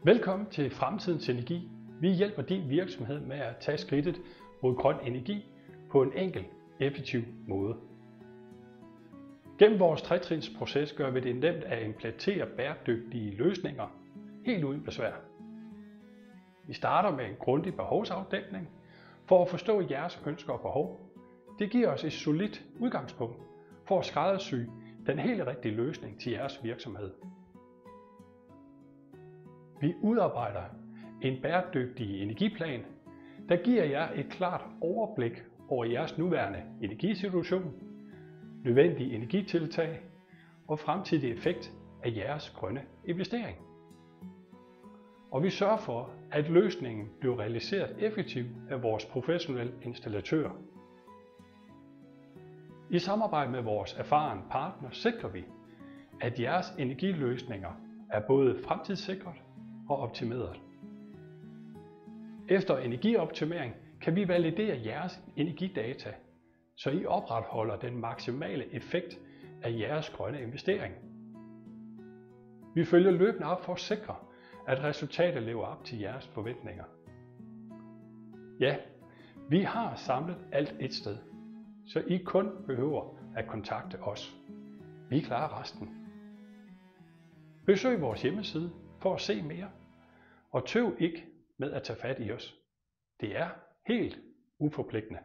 Velkommen til Fremtidens Energi. Vi hjælper din virksomhed med at tage skridtet mod grøn energi på en enkel, effektiv måde. Gennem vores tretrinsproces gør vi det nemt at implementere bæredygtige løsninger helt uden besvær. Vi starter med en grundig behovsafdækning for at forstå jeres ønsker og behov. Det giver os et solidt udgangspunkt for at skræddersy den helt rigtige løsning til jeres virksomhed. Vi udarbejder en bæredygtig energiplan, der giver jer et klart overblik over jeres nuværende energisituation, nødvendige energitiltag og fremtidig effekt af jeres grønne investering. Og vi sørger for, at løsningen bliver realiseret effektivt af vores professionelle installatører. I samarbejde med vores erfarne partner sikrer vi, at jeres energiløsninger er både fremtidssikret og optimeret. Efter energioptimering kan vi validere jeres energidata, så I opretholder den maksimale effekt af jeres grønne investering. Vi følger løbende op for at sikre, at resultatet lever op til jeres forventninger. Ja, vi har samlet alt et sted, så I kun behøver at kontakte os. Vi klarer resten. Besøg vores hjemmeside for at se mere, og tøv ikke med at tage fat i os. Det er helt uforpligtende.